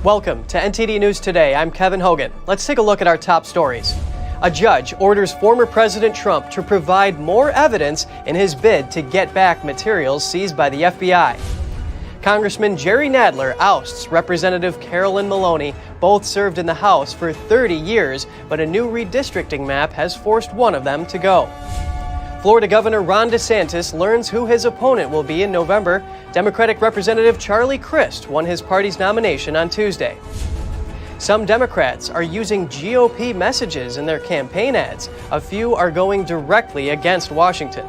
Welcome to NTD News Today. I'm Kevin Hogan. Let's take a look at our top stories. A judge orders former President Trump to provide more evidence in his bid to get back materials seized by the FBI. Congressman Jerry Nadler ousts Representative Carolyn Maloney. Both served in the House for 30 years, but a new redistricting map has forced one of them to go. Florida Governor Ron DeSantis learns who his opponent will be in November. Democratic Representative Charlie Crist won his party's nomination on Tuesday. Some Democrats are using GOP messages in their campaign ads. A few are going directly against Washington.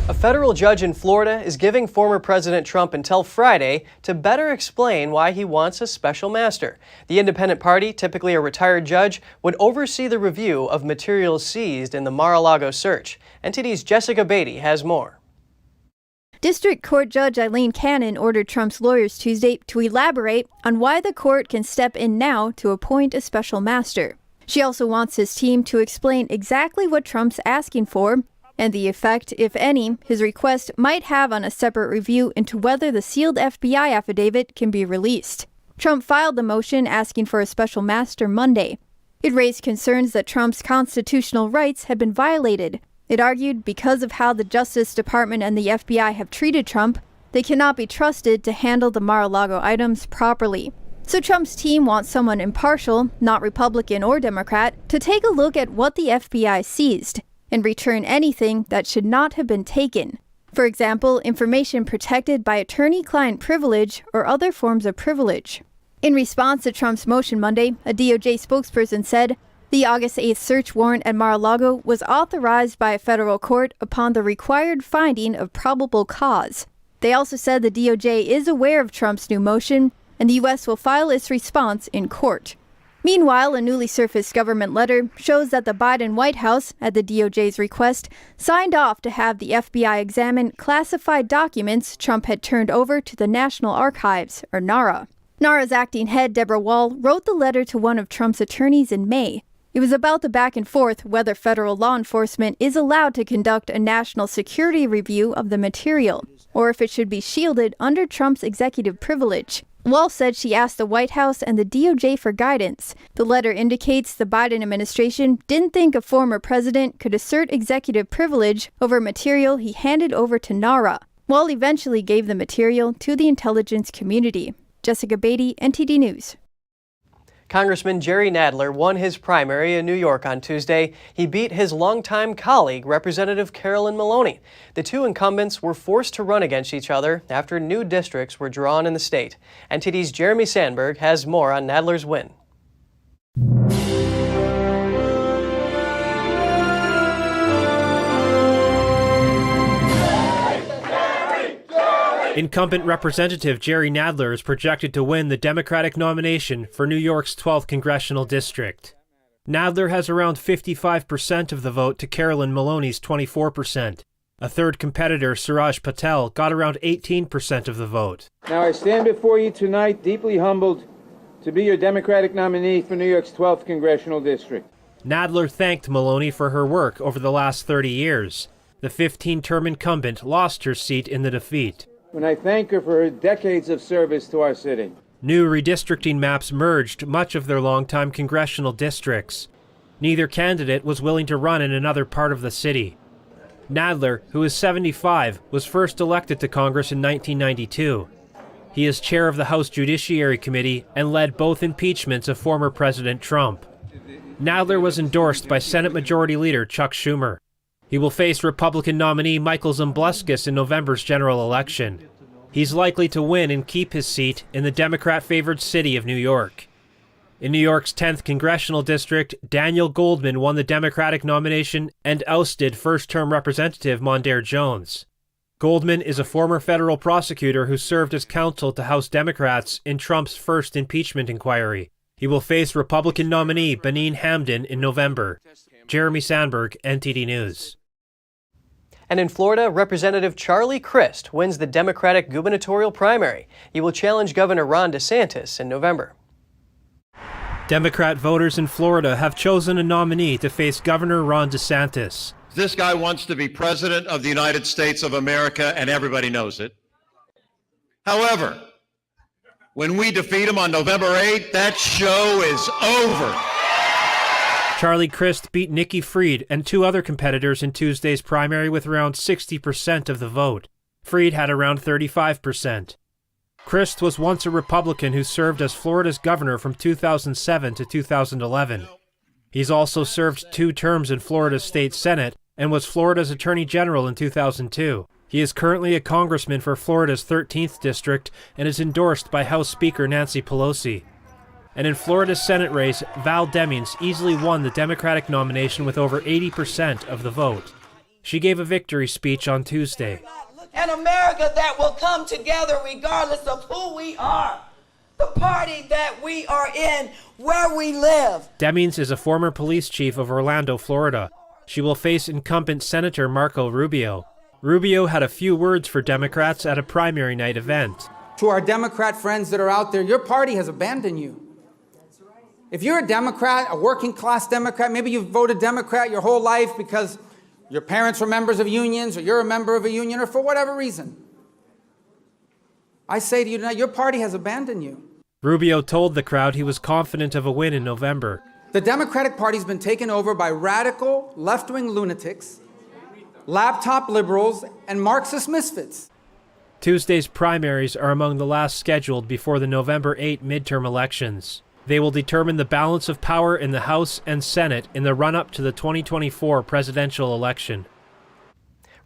A federal judge in Florida is giving former President Trump until Friday to better explain why he wants a special master. The independent party, typically a retired judge, would oversee the review of materials seized in the Mar-a-Lago search. NTD's Jessica Beatty has more. District Court Judge Eileen Cannon ordered Trump's lawyers Tuesday to elaborate on why the court can step in now to appoint a special master. She also wants his team to explain exactly what Trump's asking for and the effect, if any, his request might have on a separate review into whether the sealed FBI affidavit can be released. Trump filed the motion asking for a special master Monday. It raised concerns that Trump's constitutional rights had been violated. It argued because of how the Justice Department and the FBI have treated Trump, they cannot be trusted to handle the Mar-a-Lago items properly. So Trump's team wants someone impartial, not Republican or Democrat, to take a look at what the FBI seized and return anything that should not have been taken. For example, information protected by attorney-client privilege or other forms of privilege. In response to Trump's motion Monday, a DOJ spokesperson said the August 8th search warrant at Mar-a-Lago was authorized by a federal court upon the required finding of probable cause. They also said the DOJ is aware of Trump's new motion, and the U.S. will file its response in court. Meanwhile, a newly surfaced government letter shows that the Biden White House, at the DOJ's request, signed off to have the FBI examine classified documents Trump had turned over to the National Archives, or NARA. NARA's acting head, Deborah Wall, wrote the letter to one of Trump's attorneys in May. It was about the back and forth whether federal law enforcement is allowed to conduct a national security review of the material, or if it should be shielded under Trump's executive privilege. Wall said she asked the White House and the DOJ for guidance. The letter indicates the Biden administration didn't think a former president could assert executive privilege over material he handed over to NARA. Wall eventually gave the material to the intelligence community. Jessica Beatty, NTD News. Congressman Jerry Nadler won his primary in New York on Tuesday. He beat his longtime colleague, Representative Carolyn Maloney. The two incumbents were forced to run against each other after new districts were drawn in the state. NTD's Jeremy Sandberg has more on Nadler's win. Incumbent Representative Jerry Nadler is projected to win the Democratic nomination for New York's 12th congressional district. Nadler has around 55% of the vote to Carolyn Maloney's 24%. A third competitor, Suraj Patel, got around 18% of the vote. Now I stand before you tonight deeply humbled to be your Democratic nominee for New York's 12th congressional district. Nadler thanked Maloney for her work over the last 30 years. The 15-term incumbent lost her seat in the defeat. When I thank her for her decades of service to our city. New redistricting maps merged much of their longtime congressional districts. Neither candidate was willing to run in another part of the city. Nadler, who is 75, was first elected to Congress in 1992. He is chair of the House Judiciary Committee and led both impeachments of former President Trump. Nadler was endorsed by Senate Majority Leader Chuck Schumer. He will face Republican nominee Michael Zumbluskis in November's general election. He's likely to win and keep his seat in the Democrat-favored city of New York. In New York's 10th congressional district, Daniel Goldman won the Democratic nomination and ousted first-term Representative Mondaire Jones. Goldman is a former federal prosecutor who served as counsel to House Democrats in Trump's first impeachment inquiry. He will face Republican nominee Benin Hamden in November. Jeremy Sandberg, NTD News. And in Florida, Representative Charlie Crist wins the Democratic gubernatorial primary. He will challenge Governor Ron DeSantis in November. Democrat voters in Florida have chosen a nominee to face Governor Ron DeSantis. This guy wants to be president of the United States of America, and everybody knows it. However, when we defeat him on November 8th, that show is over. Charlie Crist beat Nikki Fried and two other competitors in Tuesday's primary with around 60% of the vote. Fried had around 35%. Crist was once a Republican who served as Florida's governor from 2007 to 2011. He's also served 2 terms in Florida's state Senate and was Florida's Attorney General in 2002. He is currently a congressman for Florida's 13th district and is endorsed by House Speaker Nancy Pelosi. And in Florida's Senate race, Val Demings easily won the Democratic nomination with over 80% of the vote. She gave a victory speech on Tuesday. An America that will come together regardless of who we are, the party that we are in, where we live. Demings is a former police chief of Orlando, Florida. She will face incumbent Senator Marco Rubio. Rubio had a few words for Democrats at a primary night event. To our Democrat friends that are out there, your party has abandoned you. If you're a Democrat, a working class Democrat, maybe you've voted Democrat your whole life because your parents were members of unions or you're a member of a union or for whatever reason. I say to you tonight, your party has abandoned you. Rubio told the crowd he was confident of a win in November. The Democratic Party has been taken over by radical left-wing lunatics, laptop liberals, and Marxist misfits. Tuesday's primaries are among the last scheduled before the November 8 midterm elections. They will determine the balance of power in the House and Senate in the run-up to the 2024 presidential election.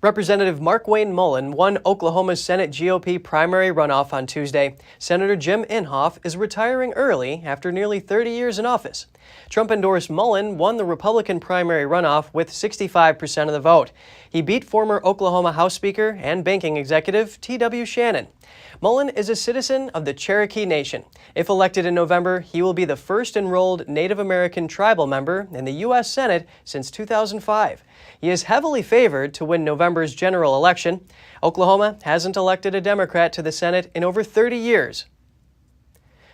Representative Markwayne Mullin won Oklahoma's Senate GOP primary runoff on Tuesday. Senator Jim Inhofe is retiring early after nearly 30 years in office. Trump-endorsed Mullin won the Republican primary runoff with 65% of the vote. He beat former Oklahoma House Speaker and banking executive T.W. Shannon. Mullin is a citizen of the Cherokee Nation. If elected in November, he will be the first enrolled Native American tribal member in the U.S. Senate since 2005. He is heavily favored to win November's general election. Oklahoma hasn't elected a Democrat to the Senate in over 30 years.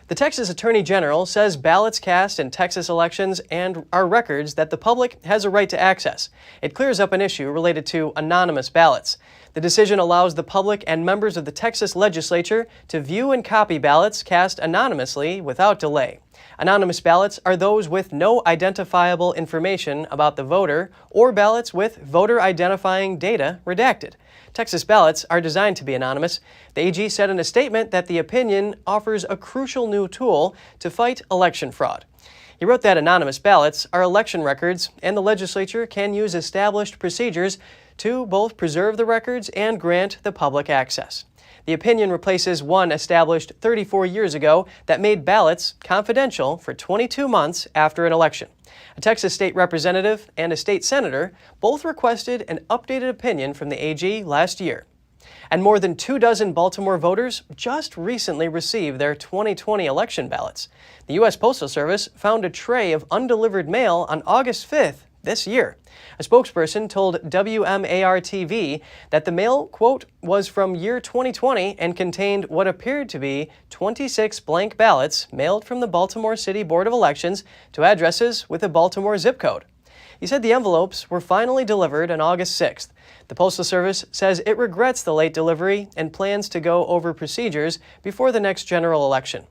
The Texas Attorney General says ballots cast in Texas elections are records that the public has a right to access. It clears up an issue related to anonymous ballots. The decision allows the public and members of the Texas legislature to view and copy ballots cast anonymously without delay. Anonymous ballots are those with no identifiable information about the voter or ballots with voter identifying data redacted. Texas ballots are designed to be anonymous. The AG said in a statement that the opinion offers a crucial new tool to fight election fraud. He wrote that anonymous ballots are election records, and the legislature can use established procedures to both preserve the records and grant the public access. The opinion replaces one established 34 years ago that made ballots confidential for 22 months after an election. A Texas state representative and a state senator both requested an updated opinion from the AG last year. And more than 24 Baltimore voters just recently received their 2020 election ballots. The U.S. Postal Service found a tray of undelivered mail on August 5th this year. A spokesperson told WMAR-TV that the mail, quote, was from year 2020 and contained what appeared to be 26 blank ballots mailed from the Baltimore City Board of Elections to addresses with a Baltimore zip code. He said the envelopes were finally delivered on August 6th. The Postal Service says it regrets the late delivery and plans to go over procedures before the next general election.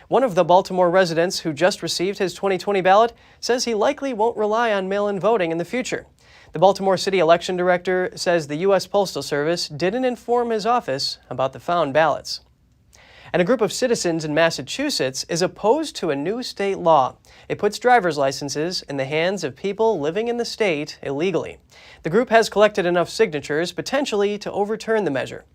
One of the Baltimore residents who just received his 2020 ballot says he likely won't rely on mail-in voting in the future. The Baltimore City Election Director says the U.S. Postal Service didn't inform his office about the found ballots. And a group of citizens in Massachusetts is opposed to a new state law. It puts driver's licenses in the hands of people living in the state illegally. The group has collected enough signatures potentially to overturn the measure.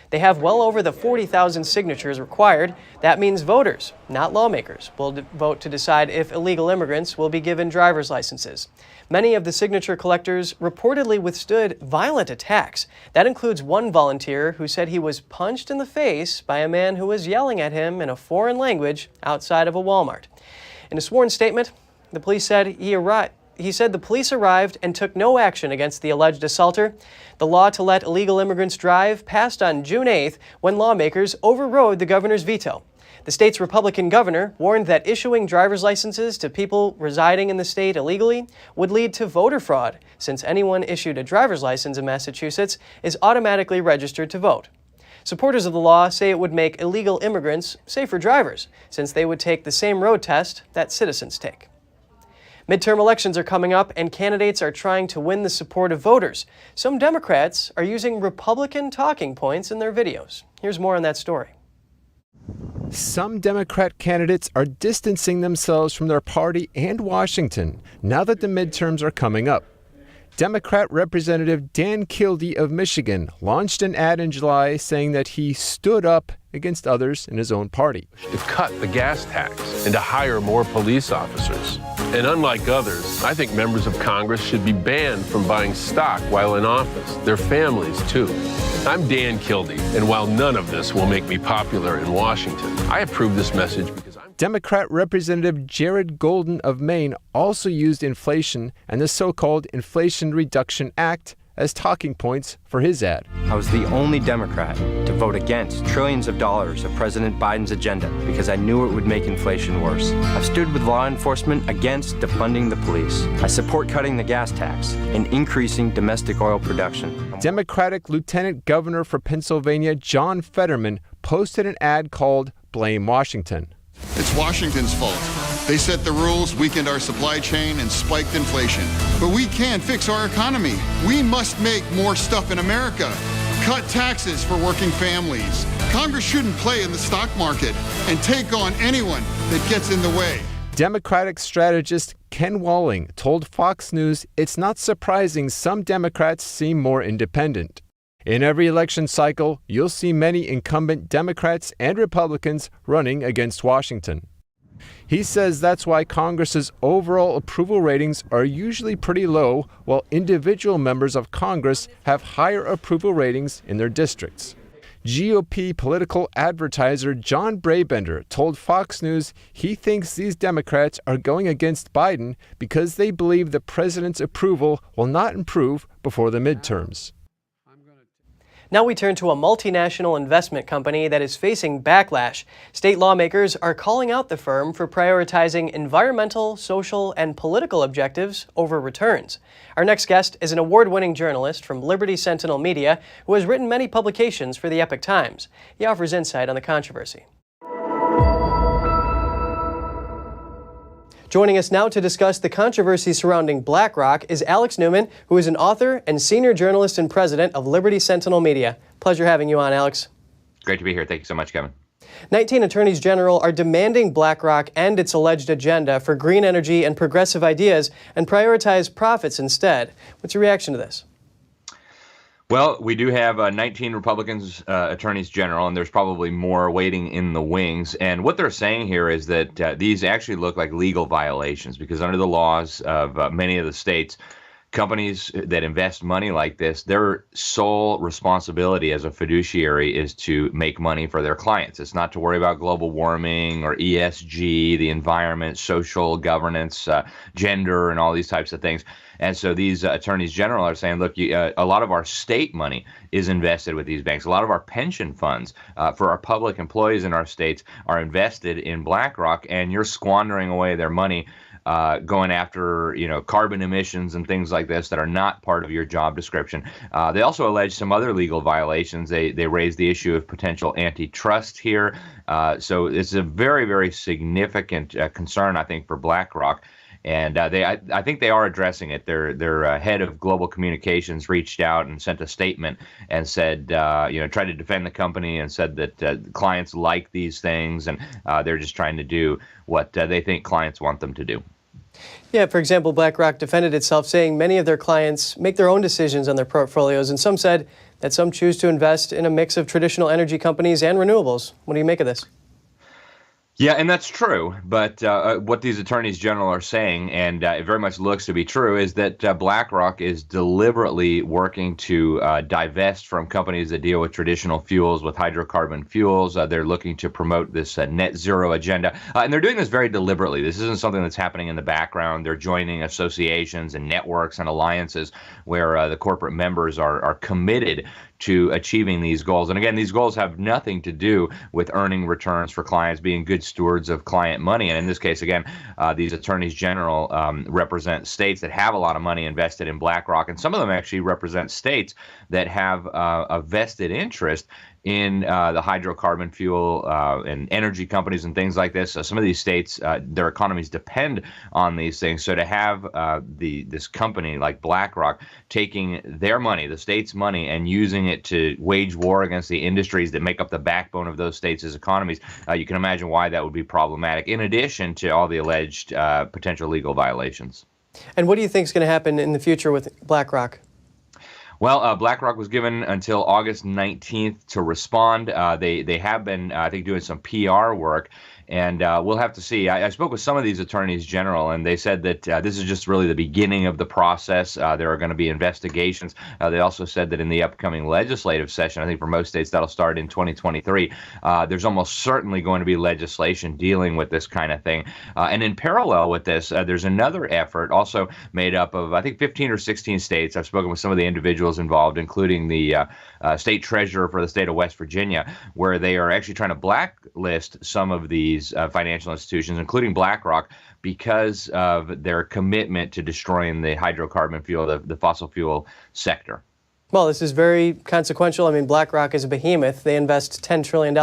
They have well over the 40,000 signatures required. That means voters, not lawmakers, will vote to decide if illegal immigrants will be given driver's licenses. Many of the signature collectors reportedly withstood violent attacks. That includes one volunteer who said he was punched in the face by a man who was yelling at him in a foreign language outside of a Walmart. In a sworn statement, the police said He said the police arrived and took no action against the alleged assaulter. The law to let illegal immigrants drive passed on June 8th when lawmakers overrode the governor's veto. The state's Republican governor warned that issuing driver's licenses to people residing in the state illegally would lead to voter fraud, since anyone issued a driver's license in Massachusetts is automatically registered to vote. Supporters of the law say it would make illegal immigrants safer drivers, since they would take the same road test that citizens take. Midterm elections are coming up, and candidates are trying to win the support of voters. Some Democrats are using Republican talking points in their videos. Here's more on that story. Some Democrat candidates are distancing themselves from their party and Washington now that the midterms are coming up. Democrat Representative Dan Kildee of Michigan launched an ad in July saying that he stood up against others in his own party. To cut the gas tax and to hire more police officers. And unlike others, I think members of Congress should be banned from buying stock while in office. Their families, too. I'm Dan Kildee, and while none of this will make me popular in Washington, I approve this message because I'm... Democrat Representative Jared Golden of Maine also used inflation and the so-called Inflation Reduction Act as talking points for his ad. I was the only Democrat to vote against trillions of dollars of President Biden's agenda because I knew it would make inflation worse. I've stood with law enforcement against defunding the police. I support cutting the gas tax and increasing domestic oil production. Democratic Lieutenant Governor for Pennsylvania John Fetterman posted an ad called Blame Washington. It's Washington's fault. They set the rules, weakened our supply chain, and spiked inflation. But we can fix our economy. We must make more stuff in America. Cut taxes for working families. Congress shouldn't play in the stock market and take on anyone that gets in the way. Democratic strategist Ken Walling told Fox News it's not surprising some Democrats seem more independent. In every election cycle, you'll see many incumbent Democrats and Republicans running against Washington. He says that's why Congress's overall approval ratings are usually pretty low, while individual members of Congress have higher approval ratings in their districts. GOP political advertiser John Brabender told Fox News he thinks these Democrats are going against Biden because they believe the president's approval will not improve before the midterms. Now we turn to a multinational investment company that is facing backlash. State lawmakers are calling out the firm for prioritizing environmental, social, and political objectives over returns. Our next guest is an award-winning journalist from Liberty Sentinel Media who has written many publications for the Epoch Times. He offers insight on the controversy. Joining us now to discuss the controversy surrounding Blackrock is Alex Newman, who is an author and senior journalist and president of Liberty Sentinel Media. Pleasure having you on, Alex. Great to be here. Thank you so much, Kevin. 19 attorneys general are demanding Blackrock end its alleged agenda for green energy and progressive ideas and prioritize profits instead. What's your reaction to this? Well, we do have 19 Republicans attorneys general, and there's probably more waiting in the wings. And what they're saying here is that these actually look like legal violations because under the laws of many of the states, companies that invest money like this, their sole responsibility as a fiduciary is to make money for their clients. It's not to worry about global warming or ESG, the environment, social governance, gender, and all these types of things. And so these attorneys general are saying, look, a lot of our state money is invested with these banks. A lot of our pension funds for our public employees in our states are invested in Blackrock, and you're squandering away their money going after, carbon emissions and things like this that are not part of your job description. They also allege some other legal violations. They raised the issue of potential antitrust here. So it's a very, very significant concern, I think, for Blackrock. And I think they are addressing it. Their head of global communications reached out and sent a statement and said, tried to defend the company and said that clients like these things and they're just trying to do what they think clients want them to do. Yeah, for example, Blackrock defended itself, saying many of their clients make their own decisions on their portfolios, and some said that some choose to invest in a mix of traditional energy companies and renewables. What do you make of this? Yeah, and that's true. But what these attorneys general are saying, and it very much looks to be true, is that Blackrock is deliberately working to divest from companies that deal with traditional fuels, with hydrocarbon fuels. They're looking to promote this net zero agenda. And they're doing this very deliberately. This isn't something that's happening in the background. They're joining associations and networks and alliances where the corporate members are committed to achieving these goals. And again, these goals have nothing to do with earning returns for clients, being good stewards of client money. And in this case, again, these attorneys general represent states that have a lot of money invested in Blackrock, and some of them actually represent states that have a vested interest in the hydrocarbon fuel and energy companies and things like this. So some of these states, their economies depend on these things. So to have this company like Blackrock taking their money, the state's money, and using it to wage war against the industries that make up the backbone of those states' economies, you can imagine why that would be problematic, in addition to all the alleged potential legal violations. And what do you think is going to happen in the future with Blackrock? Well, Blackrock was given until August 19th to respond. They have been, I think, doing some PR work, and we'll have to see. I spoke with some of these attorneys general, and they said that this is just really the beginning of the process. There are going to be investigations. They also said that in the upcoming legislative session, I think for most states that'll start in 2023, there's almost certainly going to be legislation dealing with this kind of thing. And in parallel with this, there's another effort also made up of, I think, 15 or 16 states. I've spoken with some of the individuals involved, including the state treasurer for the state of West Virginia, where they are actually trying to blacklist some of these financial institutions, including Blackrock, because of their commitment to destroying the hydrocarbon fuel, the fossil fuel sector. Well, this is very consequential. I mean, Blackrock is a behemoth. They invest $10 trillion.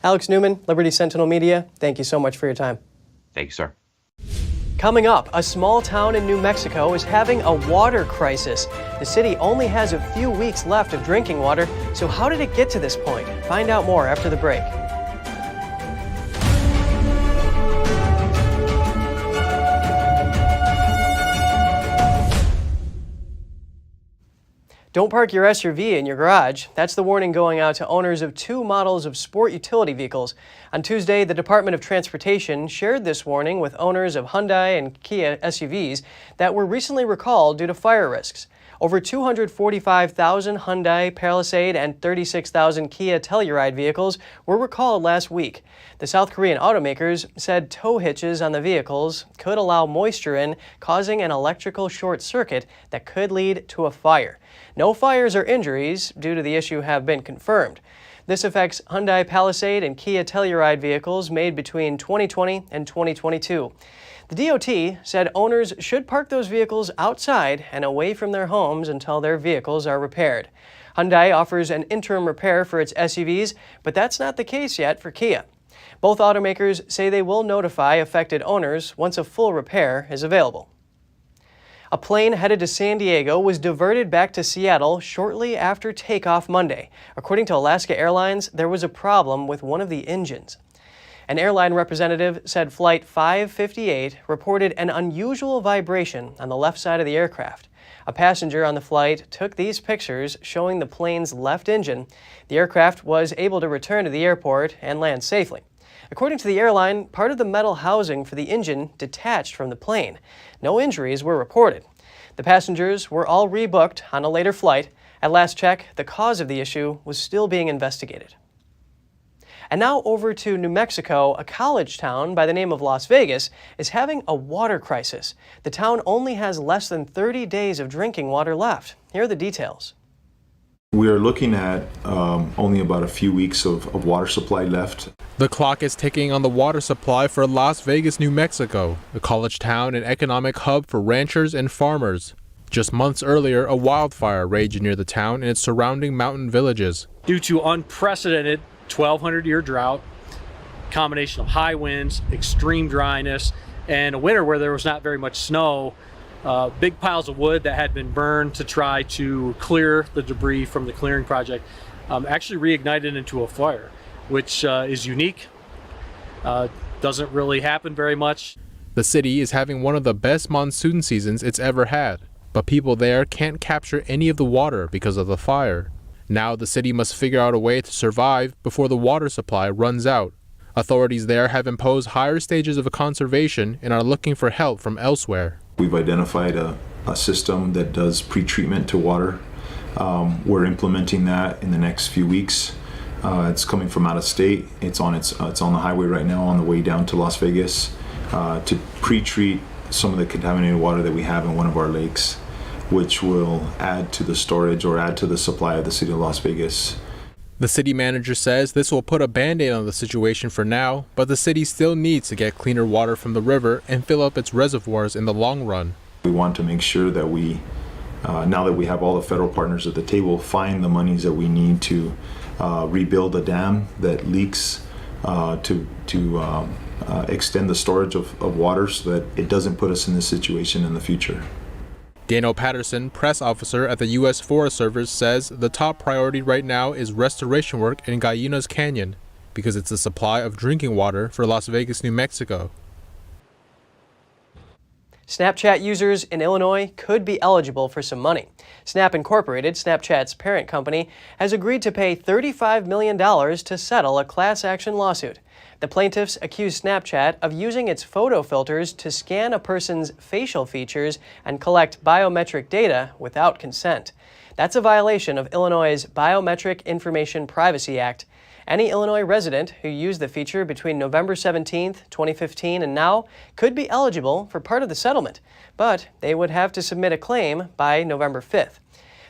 Alex Newman, Liberty Sentinel Media, thank you so much for your time. Thank you, sir. Coming up, a small town in New Mexico is having a water crisis. The city only has a few weeks left of drinking water, so how did it get to this point? Find out more after the break. Don't park your SUV in your garage. That's the warning going out to owners of two models of sport utility vehicles. On Tuesday, the Department of Transportation shared this warning with owners of Hyundai and Kia SUVs that were recently recalled due to fire risks. Over 245,000 Hyundai Palisade and 36,000 Kia Telluride vehicles were recalled last week. The South Korean automakers said tow hitches on the vehicles could allow moisture in, causing an electrical short circuit that could lead to a fire. No fires or injuries due to the issue have been confirmed. This affects Hyundai Palisade and Kia Telluride vehicles made between 2020 and 2022. The DOT said owners should park those vehicles outside and away from their homes until their vehicles are repaired. Hyundai offers an interim repair for its SUVs, but that's not the case yet for Kia. Both automakers say they will notify affected owners once a full repair is available. A plane headed to San Diego was diverted back to Seattle shortly after takeoff Monday. According to Alaska Airlines, there was a problem with one of the engines. An airline representative said Flight 558 reported an unusual vibration on the left side of the aircraft. A passenger on the flight took these pictures showing the plane's left engine. The aircraft was able to return to the airport and land safely. According to the airline, part of the metal housing for the engine detached from the plane. No injuries were reported. The passengers were all rebooked on a later flight. At last check, the cause of the issue was still being investigated. And now over to New Mexico, a college town by the name of Las Vegas is having a water crisis. The town only has less than 30 days of drinking water left. Here are the details. We are looking at only about a few weeks of water supply left. The clock is ticking on the water supply for Las Vegas, New Mexico, a college town and economic hub for ranchers and farmers. Just months earlier, a wildfire raged near the town and its surrounding mountain villages. Due to unprecedented 1,200-year drought, combination of high winds, extreme dryness, and a winter where there was not very much snow, big piles of wood that had been burned to try to clear the debris from the clearing project actually reignited into a fire, which is unique, doesn't really happen very much. The city is having one of the best monsoon seasons it's ever had, but people there can't capture any of the water because of the fire. Now the city must figure out a way to survive before the water supply runs out. Authorities there have imposed higher stages of conservation and are looking for help from elsewhere. We've identified a system that does pre-treatment to water. We're implementing that in the next few weeks. It's coming from out of state. It's on the highway right now on the way down to Las Vegas to pre-treat some of the contaminated water that we have in one of our lakes. which will add to the storage or add to the supply of the city of Las Vegas. The city manager says this will put a band-aid on the situation for now, but the city still needs to get cleaner water from the river and fill up its reservoirs in the long run. We want to make sure that we, now that we have all the federal partners at the table, find the monies that we need to rebuild a dam that leaks, to extend the storage of water so that it doesn't put us in this situation in the future. Daniel Patterson, press officer at the U.S. Forest Service, says the top priority right now is restoration work in Gallinas Canyon because it's the supply of drinking water for Las Vegas, New Mexico. Snapchat users in Illinois could be eligible for some money. Snap Incorporated, Snapchat's parent company, has agreed to pay $35 million to settle a class action lawsuit. The plaintiffs accuse Snapchat of using its photo filters to scan a person's facial features and collect biometric data without consent. That's a violation of Illinois' Biometric Information Privacy Act. Any Illinois resident who used the feature between November 17, 2015 and now could be eligible for part of the settlement, but they would have to submit a claim by November 5th.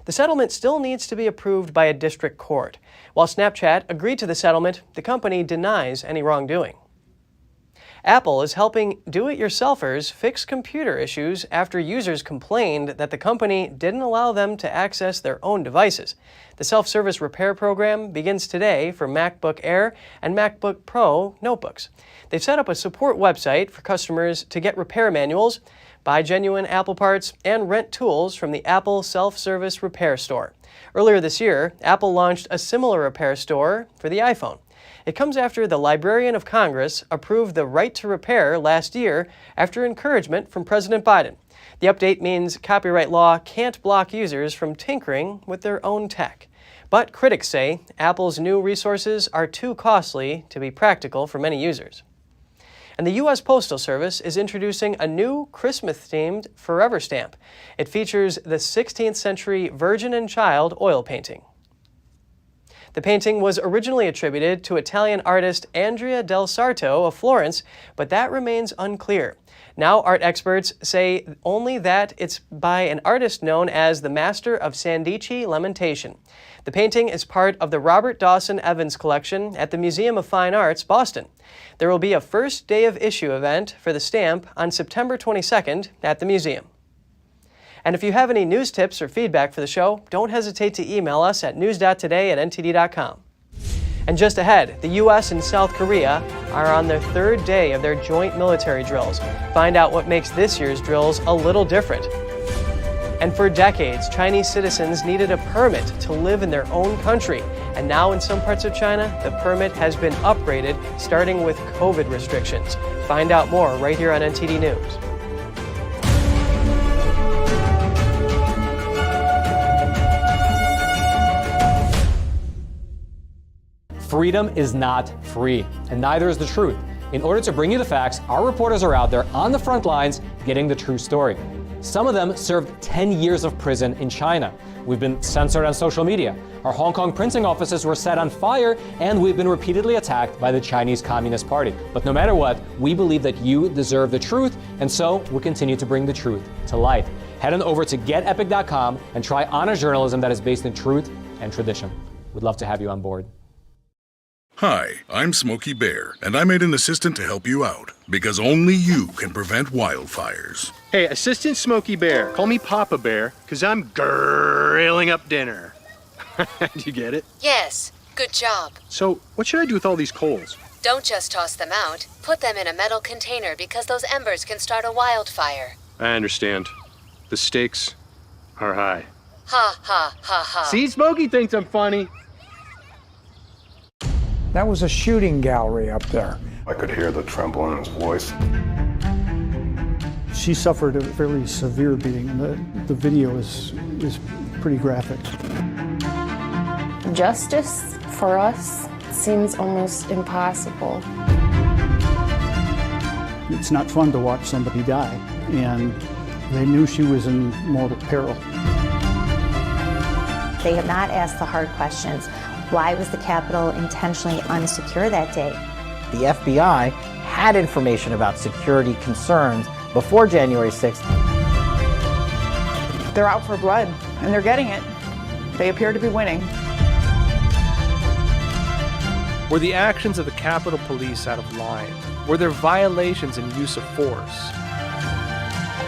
The settlement still needs to be approved by a district court. While Snapchat agreed to the settlement, the company denies any wrongdoing. Apple is helping do-it-yourselfers fix computer issues after users complained that the company didn't allow them to access their own devices. The self-service repair program begins today for MacBook Air and MacBook Pro notebooks. They've set up a support website for customers to get repair manuals, buy genuine Apple parts, and rent tools from the Apple Self-Service Repair Store. Earlier this year, Apple launched a similar repair store for the iPhone. It comes after the Librarian of Congress approved the right to repair last year after encouragement from President Biden. The update means copyright law can't block users from tinkering with their own tech. But critics say Apple's new resources are too costly to be practical for many users. And the U.S. Postal Service is introducing a new Christmas-themed Forever stamp. It features the 16th century Virgin and Child oil painting. The painting was originally attributed to Italian artist Andrea del Sarto of Florence, but that remains unclear. Now art experts say only that it's by an artist known as the Master of Sandici Lamentation. The painting is part of the Robert Dawson Evans collection at the Museum of Fine Arts, Boston. There will be a first day of issue event for the stamp on September 22nd at the museum. And if you have any news tips or feedback for the show, don't hesitate to email us at news.today@ntd.com. And just ahead, the U.S. and South Korea are on their third day of their joint military drills. Find out what makes this year's drills a little different. And for decades, Chinese citizens needed a permit to live in their own country. And now in some parts of China, the permit has been upgraded, starting with COVID restrictions. Find out more right here on NTD News. Freedom is not free, and neither is the truth. In order to bring you the facts, our reporters are out there on the front lines getting the true story. Some of them served 10 years of prison in China. We've been censored on social media. Our Hong Kong printing offices were set on fire, and we've been repeatedly attacked by the Chinese Communist Party. But no matter what, we believe that you deserve the truth, and so we'll continue to bring the truth to light. Head on over to getepic.com and try honest journalism that is based in truth and tradition. We'd love to have you on board. Hi, I'm Smokey Bear, and I made an assistant to help you out, because only you can prevent wildfires. Hey, Assistant Smokey Bear, call me Papa Bear, because I'm grilling up dinner. Do you get it? Yes, good job. So, what should I do with all these coals? Don't just toss them out. Put them in a metal container because those embers can start a wildfire. I understand. The stakes are high. Ha, ha, ha, ha. See, Smokey thinks I'm funny. That was a shooting gallery up there. I could hear the tremble in his voice. She suffered a fairly severe beating, and the video is pretty graphic. Justice for us seems almost impossible. It's not fun to watch somebody die, and they knew she was in mortal peril. They have not asked the hard questions. Why was the Capitol intentionally unsecure that day? The FBI had information about security concerns before January 6th. They're out for blood, and they're getting it. They appear to be winning. Were the actions of the Capitol Police out of line? Were there violations in use of force?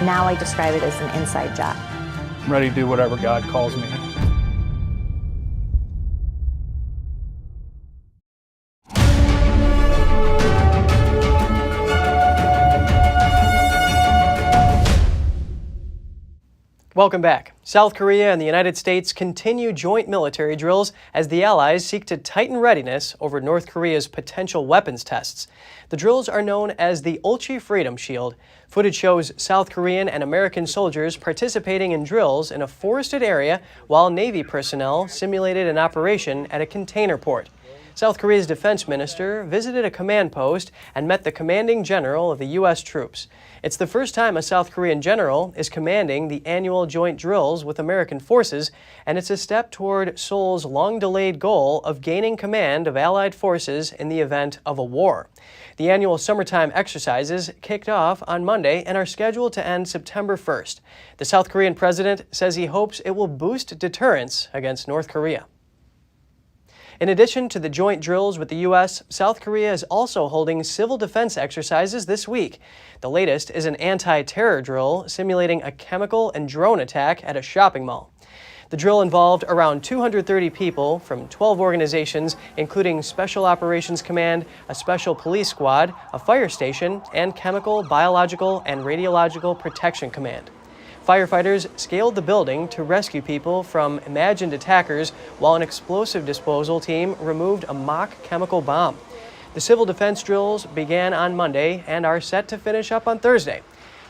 Now I describe it as an inside job. I'm ready to do whatever God calls me. Welcome back. South Korea and the United States continue joint military drills as the allies seek to tighten readiness over North Korea's potential weapons tests. The drills are known as the Ulchi Freedom Shield. Footage shows South Korean and American soldiers participating in drills in a forested area while Navy personnel simulated an operation at a container port. South Korea's defense minister visited a command post and met the commanding general of the U.S. troops. It's the first time a South Korean general is commanding the annual joint drills with American forces, and it's a step toward Seoul's long-delayed goal of gaining command of Allied forces in the event of a war. The annual summertime exercises kicked off on Monday and are scheduled to end September 1st. The South Korean president says he hopes it will boost deterrence against North Korea. In addition to the joint drills with the U.S., South Korea is also holding civil defense exercises this week. The latest is an anti-terror drill simulating a chemical and drone attack at a shopping mall. The drill involved around 230 people from 12 organizations, including Special Operations Command, a special police squad, a fire station, and Chemical, Biological, and Radiological Protection Command. Firefighters scaled the building to rescue people from imagined attackers, while an explosive disposal team removed a mock chemical bomb. The civil defense drills began on Monday and are set to finish up on Thursday.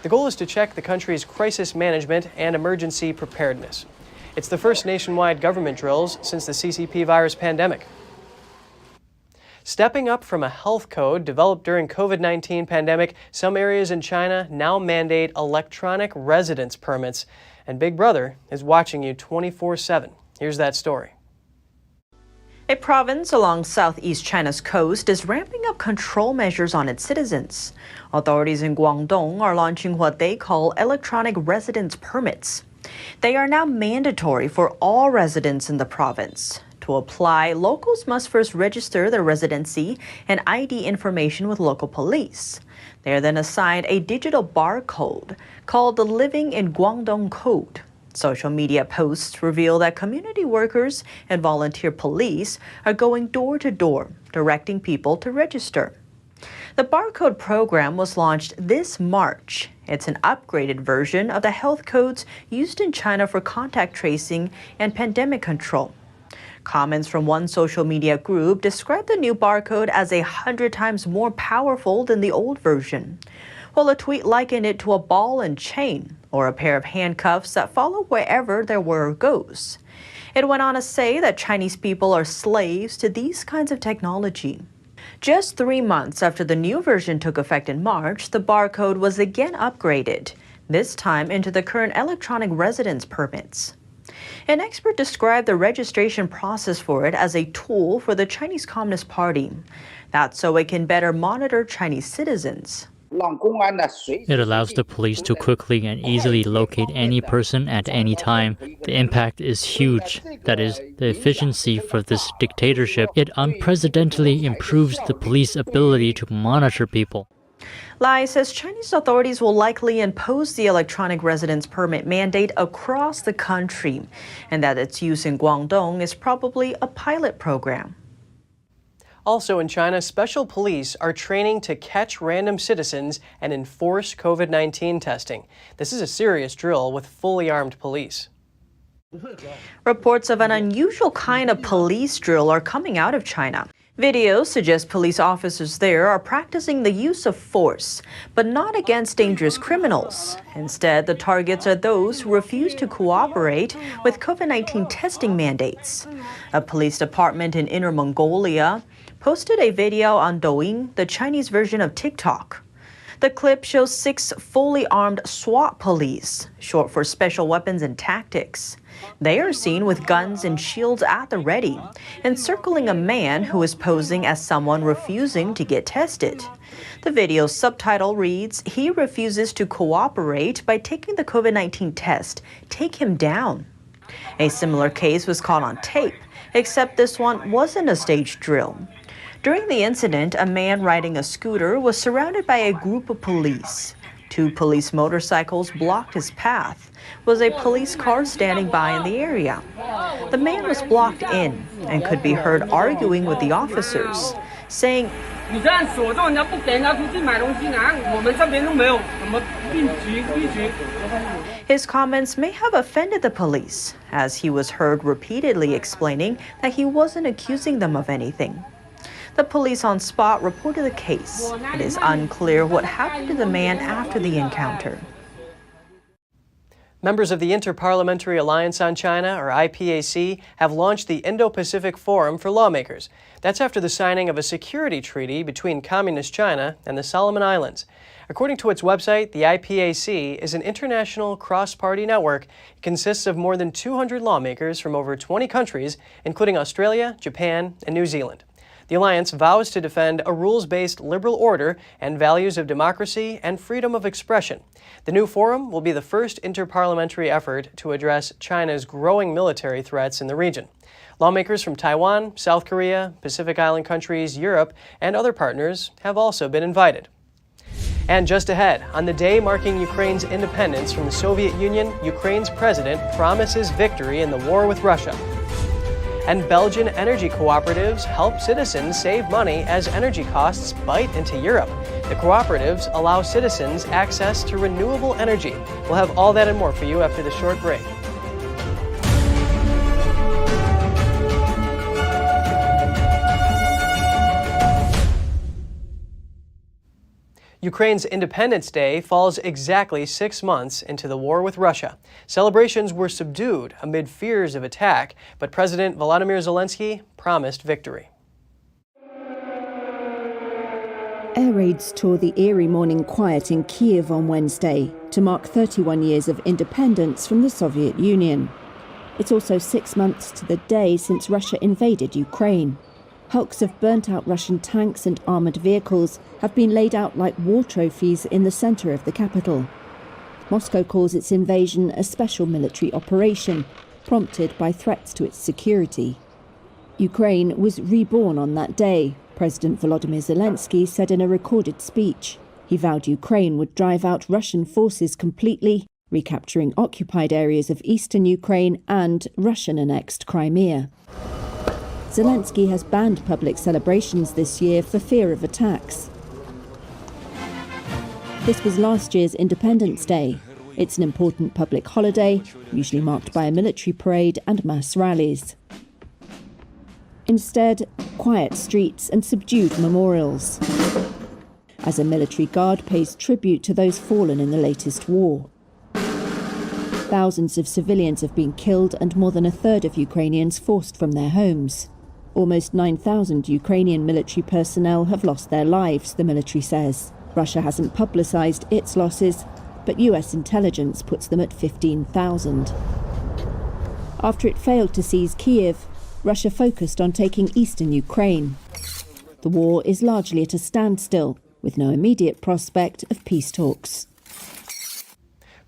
The goal is to check the country's crisis management and emergency preparedness. It's the first nationwide government drills since the CCP virus pandemic. Stepping up from a health code developed during COVID-19 pandemic, some areas in China now mandate electronic residence permits, and Big Brother is watching you 24/7. Here's that story. A province along southeast China's coast is ramping up control measures on its citizens. Authorities in Guangdong are launching what they call electronic residence permits. They are now mandatory for all residents in the province. To apply, locals must first register their residency and ID information with local police. They are then assigned a digital barcode called the Living in Guangdong Code. Social media posts reveal that community workers and volunteer police are going door to door, directing people to register. The barcode program was launched this March. It's an upgraded version of the health codes used in China for contact tracing and pandemic control. Comments from one social media group describe the new barcode as 100 times more powerful than the old version, while a tweet likened it to a ball and chain or a pair of handcuffs that follow wherever their wearer goes. It went on to say that Chinese people are slaves to these kinds of technology. Just 3 months after the new version took effect in March, the barcode was again upgraded, this time into the current electronic residence permits. An expert described the registration process for it as a tool for the Chinese Communist Party. That's so it can better monitor Chinese citizens. It allows the police to quickly and easily locate any person at any time. The impact is huge. That is, the efficiency for this dictatorship. It unprecedentedly improves the police ability to monitor people. Lai says Chinese authorities will likely impose the electronic residence permit mandate across the country, and that its use in Guangdong is probably a pilot program. Also in China, special police are training to catch random citizens and enforce COVID-19 testing. This is a serious drill with fully armed police. Reports of an unusual kind of police drill are coming out of China. Videos suggest police officers there are practicing the use of force, but not against dangerous criminals. Instead, the targets are those who refuse to cooperate with COVID-19 testing mandates. A police department in Inner Mongolia posted a video on Douyin, the Chinese version of TikTok. The clip shows 6 fully armed SWAT police, short for Special Weapons and Tactics. They are seen with guns and shields at the ready, encircling a man who is posing as someone refusing to get tested. The video's subtitle reads, "He refuses to cooperate by taking the COVID-19 test. Take him down." A similar case was caught on tape, except this one wasn't a staged drill. During the incident, a man riding a scooter was surrounded by a group of police. 2 police motorcycles blocked his path. Was a police car standing by in the area. The man was blocked in and could be heard arguing with the officers, saying, his comments may have offended the police, as he was heard repeatedly explaining that he wasn't accusing them of anything. The police on spot reported the case. It is unclear what happened to the man after the encounter. Members of the Inter-Parliamentary Alliance on China, or IPAC, have launched the Indo-Pacific Forum for Lawmakers. That's after the signing of a security treaty between Communist China and the Solomon Islands. According to its website, the IPAC is an international cross-party network. It consists of more than 200 lawmakers from over 20 countries, including Australia, Japan, and New Zealand. The alliance vows to defend a rules-based liberal order and values of democracy and freedom of expression. The new forum will be the first interparliamentary effort to address China's growing military threats in the region. Lawmakers from Taiwan, South Korea, Pacific Island countries, Europe, and other partners have also been invited. And just ahead, on the day marking Ukraine's independence from the Soviet Union, Ukraine's president promises victory in the war with Russia. And Belgian energy cooperatives help citizens save money as energy costs bite into Europe. The cooperatives allow citizens access to renewable energy. We'll have all that and more for you after the short break. Ukraine's Independence Day falls exactly 6 months into the war with Russia. Celebrations were subdued amid fears of attack, but President Volodymyr Zelensky promised victory. Air raids tore the eerie morning quiet in Kyiv on Wednesday to mark 31 years of independence from the Soviet Union. It's also 6 months to the day since Russia invaded Ukraine. Hulks of burnt-out Russian tanks and armoured vehicles have been laid out like war trophies in the centre of the capital. Moscow calls its invasion a special military operation, prompted by threats to its security. Ukraine was reborn on that day, President Volodymyr Zelensky said in a recorded speech. He vowed Ukraine would drive out Russian forces completely, recapturing occupied areas of eastern Ukraine and Russian-annexed Crimea. Zelensky has banned public celebrations this year for fear of attacks. This was last year's Independence Day. It's an important public holiday, usually marked by a military parade and mass rallies. Instead, quiet streets and subdued memorials, as a military guard pays tribute to those fallen in the latest war. Thousands of civilians have been killed and more than a third of Ukrainians forced from their homes. Almost 9,000 Ukrainian military personnel have lost their lives, the military says. Russia hasn't publicised its losses, but US intelligence puts them at 15,000. After it failed to seize Kyiv, Russia focused on taking eastern Ukraine. The war is largely at a standstill, with no immediate prospect of peace talks.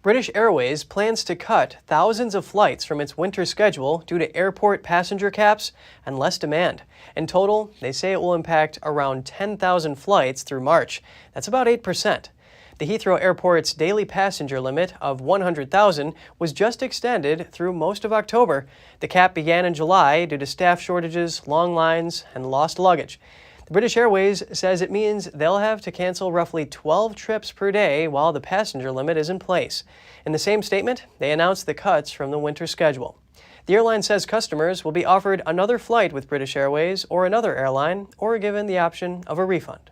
British Airways plans to cut thousands of flights from its winter schedule due to airport passenger caps and less demand. In total, they say it will impact around 10,000 flights through March. That's about 8%. The Heathrow Airport's daily passenger limit of 100,000 was just extended through most of October. The cap began in July due to staff shortages, long lines, and lost luggage. The British Airways says it means they'll have to cancel roughly 12 trips per day while the passenger limit is in place. In the same statement, they announced the cuts from the winter schedule. The airline says customers will be offered another flight with British Airways or another airline, or given the option of a refund.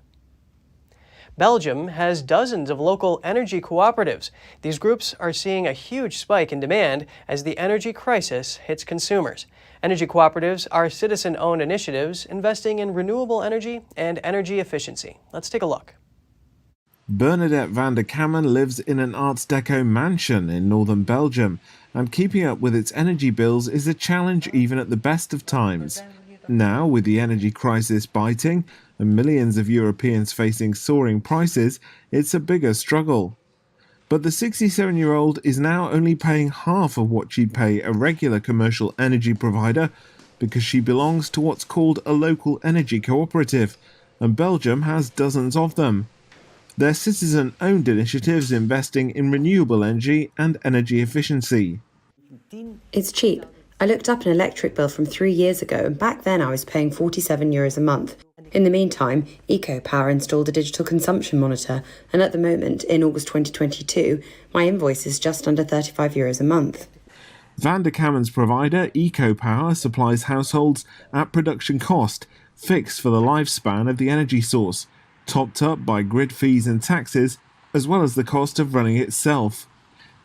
Belgium has dozens of local energy cooperatives. These groups are seeing a huge spike in demand as the energy crisis hits consumers. Energy cooperatives are citizen-owned initiatives investing in renewable energy and energy efficiency. Let's take a look. Bernadette van der Kammen lives in an Art Deco mansion in northern Belgium, and keeping up with its energy bills is a challenge even at the best of times. Now, with the energy crisis biting and millions of Europeans facing soaring prices, it's a bigger struggle. But the 67-year-old is now only paying half of what she'd pay a regular commercial energy provider because she belongs to what's called a local energy cooperative, and Belgium has dozens of them. They're citizen-owned initiatives investing in renewable energy and energy efficiency. It's cheap. I looked up an electric bill from 3 years ago, and back then I was paying €47 a month. In the meantime, EcoPower installed a digital consumption monitor, and at the moment, in August 2022, my invoice is just under €35 a month. Van der Kammen's provider, EcoPower, supplies households at production cost, fixed for the lifespan of the energy source, topped up by grid fees and taxes, as well as the cost of running itself.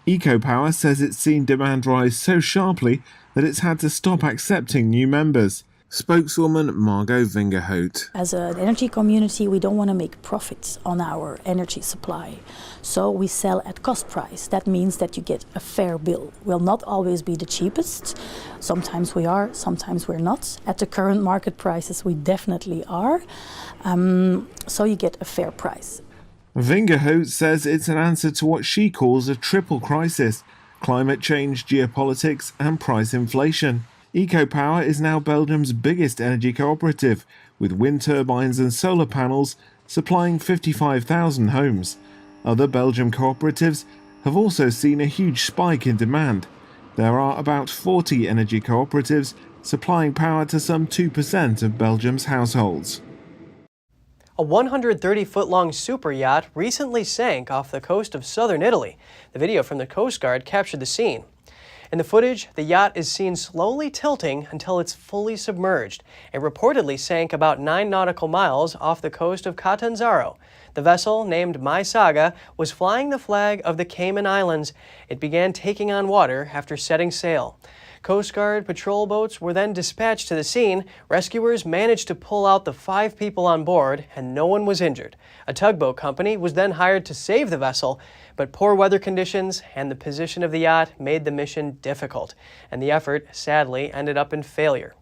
EcoPower says it's seen demand rise so sharply that it's had to stop accepting new members. Spokeswoman Margot Vingerhout. As an energy community, we don't want to make profits on our energy supply. So we sell at cost price. That means that you get a fair bill. We'll not always be the cheapest. Sometimes we are, sometimes we're not. At the current market prices, we definitely are. So you get a fair price. Vingerhout says it's an answer to what she calls a triple crisis: climate change, geopolitics and price inflation. EcoPower is now Belgium's biggest energy cooperative, with wind turbines and solar panels supplying 55,000 homes. Other Belgian cooperatives have also seen a huge spike in demand. There are about 40 energy cooperatives supplying power to some 2% of Belgium's households. A 130-foot-long super yacht recently sank off the coast of southern Italy. The video from the Coast Guard captured the scene. In the footage, the yacht is seen slowly tilting until it's fully submerged. It reportedly sank about 9 nautical miles off the coast of Catanzaro. The vessel, named My Saga, was flying the flag of the Cayman Islands. It began taking on water after setting sail. Coast Guard patrol boats were then dispatched to the scene. Rescuers managed to pull out the 5 people on board, and no one was injured. A tugboat company was then hired to save the vessel, but poor weather conditions and the position of the yacht made the mission difficult, and the effort sadly ended up in failure.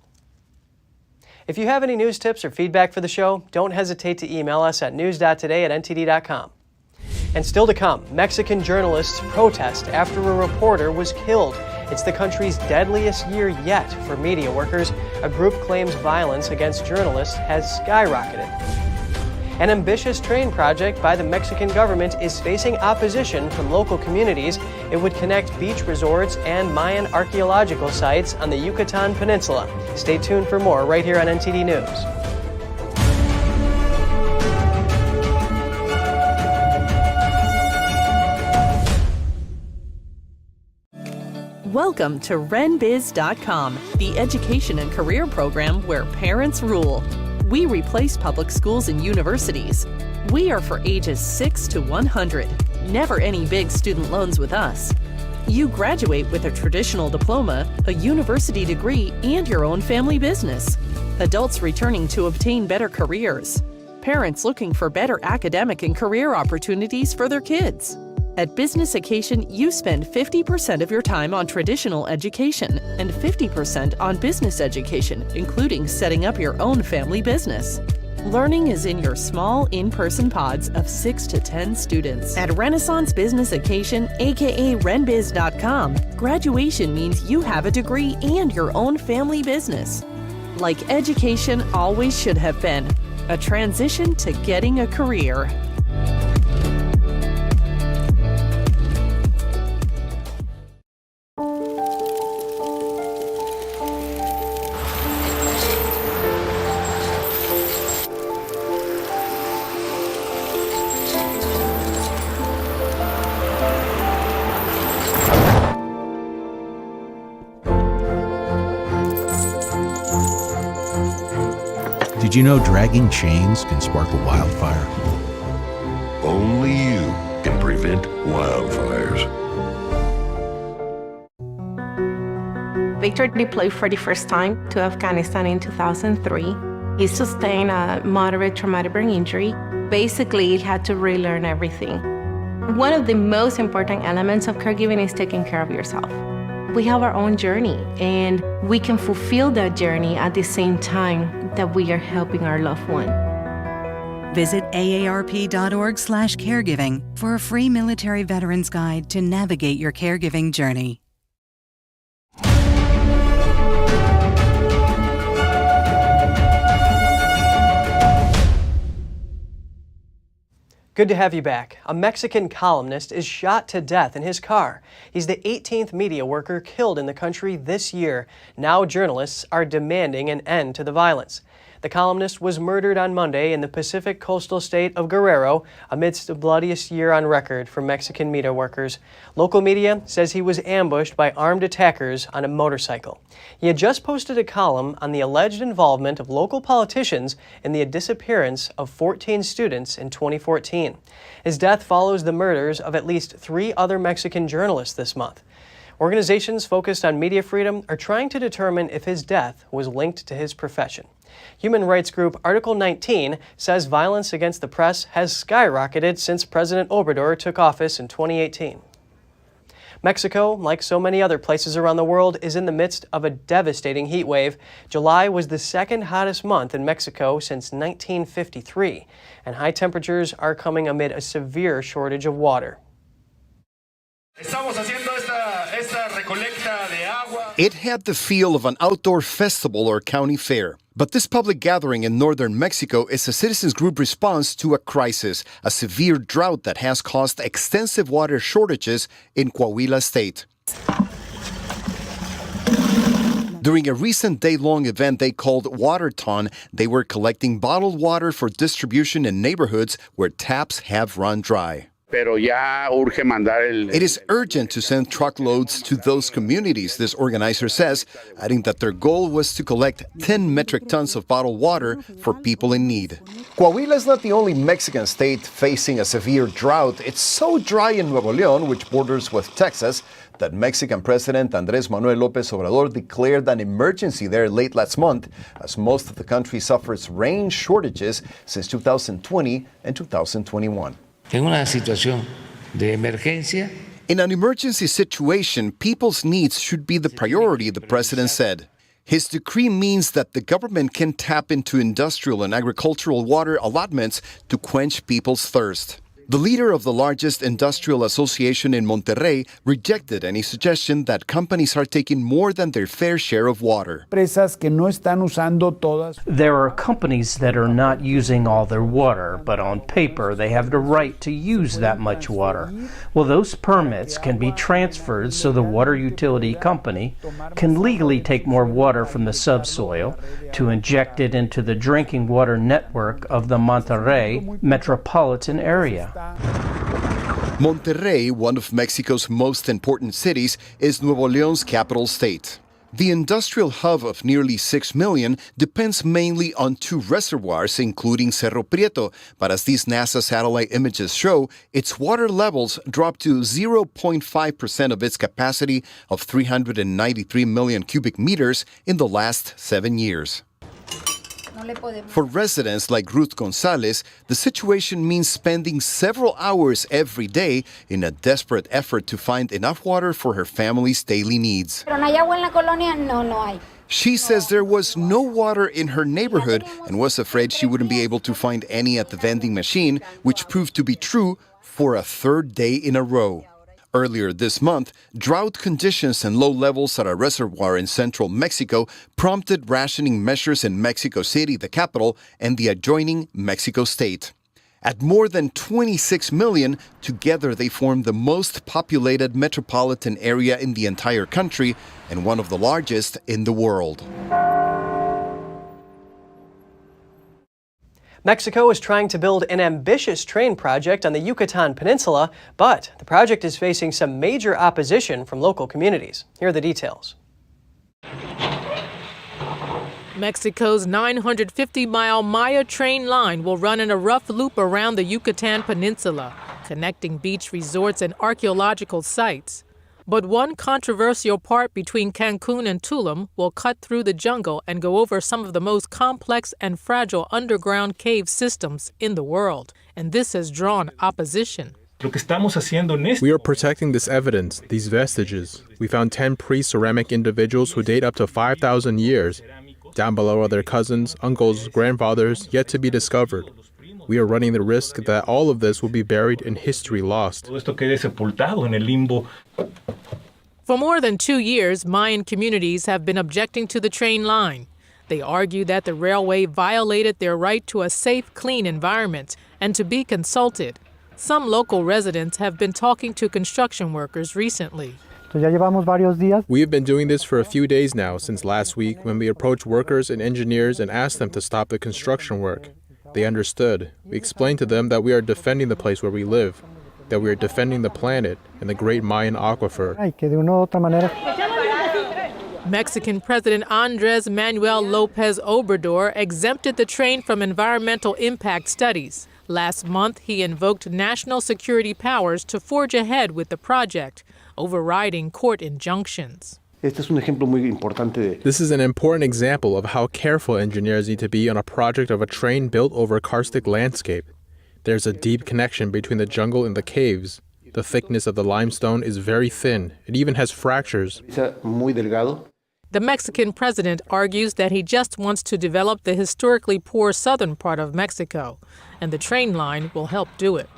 If you have any news tips or feedback for the show, don't hesitate to email us at news.today@ntd.com. And still to come, Mexican journalists protest after a reporter was killed. It's the country's deadliest year yet for media workers. A group claims violence against journalists has skyrocketed. An ambitious train project by the Mexican government is facing opposition from local communities. It would connect beach resorts and Mayan archaeological sites on the Yucatan Peninsula. Stay tuned for more right here on NTD News. Welcome to RenBiz.com, the education and career program where parents rule. We replace public schools and universities. We are for ages 6 to 100. Never any big student loans with us. You graduate with a traditional diploma, a university degree, and your own family business. Adults returning to obtain better careers. Parents looking for better academic and career opportunities for their kids. At Business Occasion, you spend 50% of your time on traditional education and 50% on business education, including setting up your own family business. Learning is in your small, in-person pods of 6 to 10 students. At Renaissance Business Occasion, aka RenBiz.com, graduation means you have a degree and your own family business. Like education always should have been, a transition to getting a career. Did you know dragging chains can spark a wildfire? Only you can prevent wildfires. Victor deployed for the first time to Afghanistan in 2003. He sustained a moderate traumatic brain injury basically had to relearn everything. One of the most important elements of caregiving is taking care of yourself. We have our own journey, and we can fulfill that journey at the same time that we are helping our loved one. Visit aarp.org/caregiving for a free military veterans guide to navigate your caregiving journey. Good to have you back. A Mexican columnist is shot to death in his car. He's the 18th media worker killed in the country this year. Now journalists are demanding an end to the violence. The columnist was murdered on Monday in the Pacific coastal state of Guerrero amidst the bloodiest year on record for Mexican media workers. Local media says he was ambushed by armed attackers on a motorcycle. He had just posted a column on the alleged involvement of local politicians in the disappearance of 14 students in 2014. His death follows the murders of at least 3 other Mexican journalists this month. Organizations focused on media freedom are trying to determine if his death was linked to his profession. Human rights group Article 19 says violence against the press has skyrocketed since President Obrador took office in 2018. Mexico, like so many other places around the world, is in the midst of a devastating heat wave. July was the second hottest month in Mexico since 1953, and high temperatures are coming amid a severe shortage of water. It had the feel of an outdoor festival or county fair. But this public gathering in northern Mexico is a citizens group response to a crisis, a severe drought that has caused extensive water shortages in Coahuila state. During a recent day-long event they called Waterton, they were collecting bottled water for distribution in neighborhoods where taps have run dry. It is urgent to send truckloads to those communities, this organizer says, adding that their goal was to collect 10 metric tons of bottled water for people in need. Coahuila is not the only Mexican state facing a severe drought. It's so dry in Nuevo León, which borders with Texas, that Mexican President Andrés Manuel López Obrador declared an emergency there late last month, as most of the country suffers rain shortages since 2020 and 2021. In an emergency situation, people's needs should be the priority, the president said. His decree means that the government can tap into industrial and agricultural water allotments to quench people's thirst. The leader of the largest industrial association in Monterrey rejected any suggestion that companies are taking more than their fair share of water. There are companies that are not using all their water, but on paper they have the right to use that much water. Well, those permits can be transferred so the water utility company can legally take more water from the subsoil to inject it into the drinking water network of the Monterrey metropolitan area. Monterrey, one of Mexico's most important cities, is Nuevo León's capital state. The industrial hub of nearly 6 million depends mainly on 2 reservoirs, including Cerro Prieto, but as these NASA satellite images show, its water levels dropped to 0.5% of its capacity of 393 million cubic meters in the last 7 years. For residents like Ruth Gonzalez, the situation means spending several hours every day in a desperate effort to find enough water for her family's daily needs. She says there was no water in her neighborhood and was afraid she wouldn't be able to find any at the vending machine, which proved to be true for a 3rd day in a row. Earlier this month, drought conditions and low levels at a reservoir in central Mexico prompted rationing measures in Mexico City, the capital, and the adjoining Mexico State. At more than 26 million, together they form the most populated metropolitan area in the entire country and one of the largest in the world. Mexico is trying to build an ambitious train project on the Yucatan Peninsula, but the project is facing some major opposition from local communities. Here are the details. Mexico's 950-mile Maya train line will run in a rough loop around the Yucatan Peninsula, connecting beach resorts and archaeological sites. But one controversial part between Cancun and Tulum will cut through the jungle and go over some of the most complex and fragile underground cave systems in the world. And this has drawn opposition. We are protecting this evidence, these vestiges. We found 10 pre-ceramic individuals who date up to 5,000 years. Down below are their cousins, uncles, grandfathers, yet to be discovered. We are running the risk that all of this will be buried in history lost. For more than 2 years, Mayan communities have been objecting to the train line. They argue that the railway violated their right to a safe, clean environment and to be consulted. Some local residents have been talking to construction workers recently. We have been doing this for a few days now, since last week, when we approached workers and engineers and asked them to stop the construction work. They understood. We explained to them that we are defending the place where we live, that we are defending the planet and the great Mayan aquifer. Mexican President Andrés Manuel López Obrador exempted the train from environmental impact studies. Last month, he invoked national security powers to forge ahead with the project, overriding court injunctions. This is an important example of how careful engineers need to be on a project of a train built over a karstic landscape. There's a deep connection between the jungle and the caves. The thickness of the limestone is very thin. It even has fractures. The Mexican president argues that he just wants to develop the historically poor southern part of Mexico, and the train line will help do it.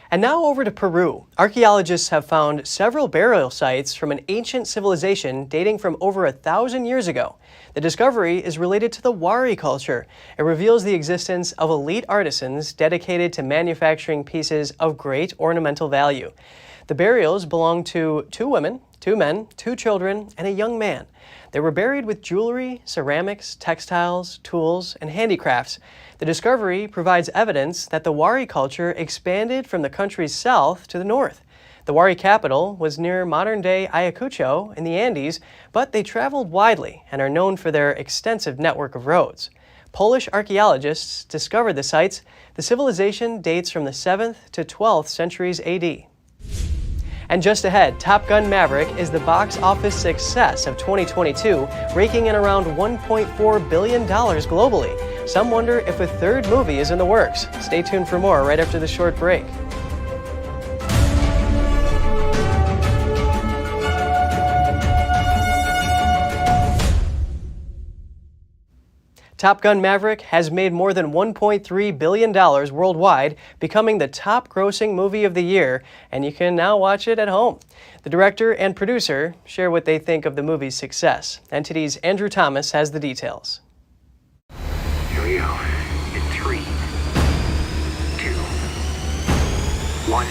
And now over to Peru. Archaeologists have found several burial sites from an ancient civilization dating from over 1,000 years ago. The discovery is related to the Wari culture. It reveals the existence of elite artisans dedicated to manufacturing pieces of great ornamental value. The burials belong to 2 women, 2 men, 2 children, and a young man. They were buried with jewelry, ceramics, textiles, tools, and handicrafts. The discovery provides evidence that the Wari culture expanded from the country's south to the north. The Wari capital was near modern-day Ayacucho in the Andes, but they traveled widely and are known for their extensive network of roads. Polish archaeologists discovered the sites. The civilization dates from the 7th to 12th centuries AD. And just ahead, Top Gun Maverick is the box office success of 2022, raking in around $1.4 billion globally. Some wonder if a 3rd movie is in the works. Stay tuned for more right after the short break. Top Gun Maverick has made more than $1.3 billion worldwide, becoming the top-grossing movie of the year, and you can now watch it at home. The director and producer share what they think of the movie's success. NTD's Andrew Thomas has the details. Here we go. In 3, 2, 1.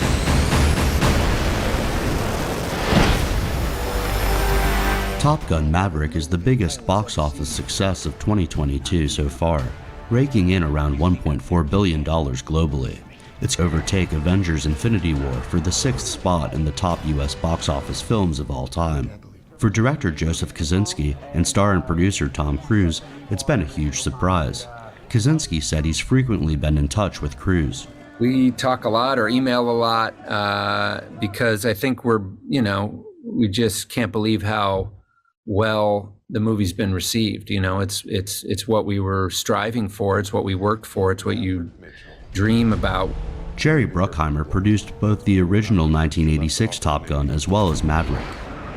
Top Gun Maverick is the biggest box office success of 2022 so far, raking in around $1.4 billion globally. It's overtake Avengers: Infinity War for the 6th spot in the top US box office films of all time. For director Joseph Kosinski and star and producer Tom Cruise, it's been a huge surprise. Kosinski said he's frequently been in touch with Cruise. We talk a lot or email a lot because I think we just can't believe how well the movie's been received. It's what we were striving for, it's what we worked for, it's what you dream about. Jerry Bruckheimer produced both the original 1986 Top Gun as well as Maverick.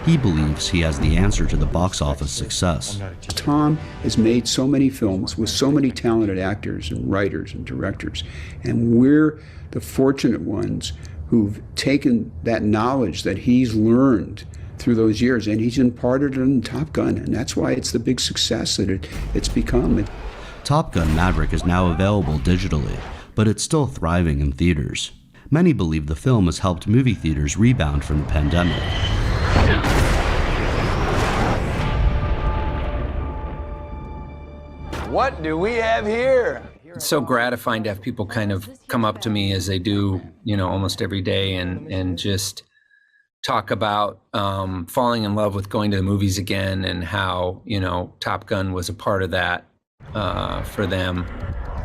He believes he has the answer to the box office success. Tom has made so many films with so many talented actors and writers and directors, and we're the fortunate ones who've taken that knowledge that he's learned through those years, and he's imparted it in Top Gun, and that's why it's the big success that it's become. Top Gun Maverick is now available digitally, but it's still thriving in theaters. Many believe the film has helped movie theaters rebound from the pandemic. What do we have here? It's so gratifying to have people kind of come up to me as they do, almost every day and just talk about falling in love with going to the movies again and how, Top Gun was a part of that for them.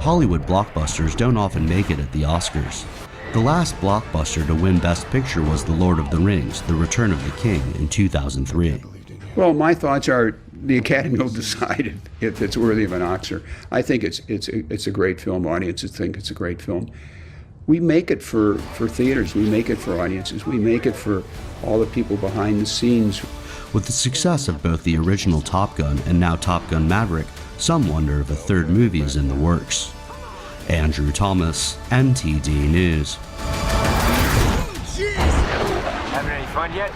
Hollywood blockbusters don't often make it at the Oscars. The last blockbuster to win Best Picture was The Lord of the Rings, The Return of the King in 2003. Well, my thoughts are the Academy will decide if it's worthy of an Oscar. I think it's a great film. Audiences think it's a great film. We make it for theaters. We make it for audiences. We make it for all the people behind the scenes. With the success of both the original Top Gun and now Top Gun Maverick, some wonder if a third movie is in the works. Andrew Thomas, NTD News. Having any fun yet?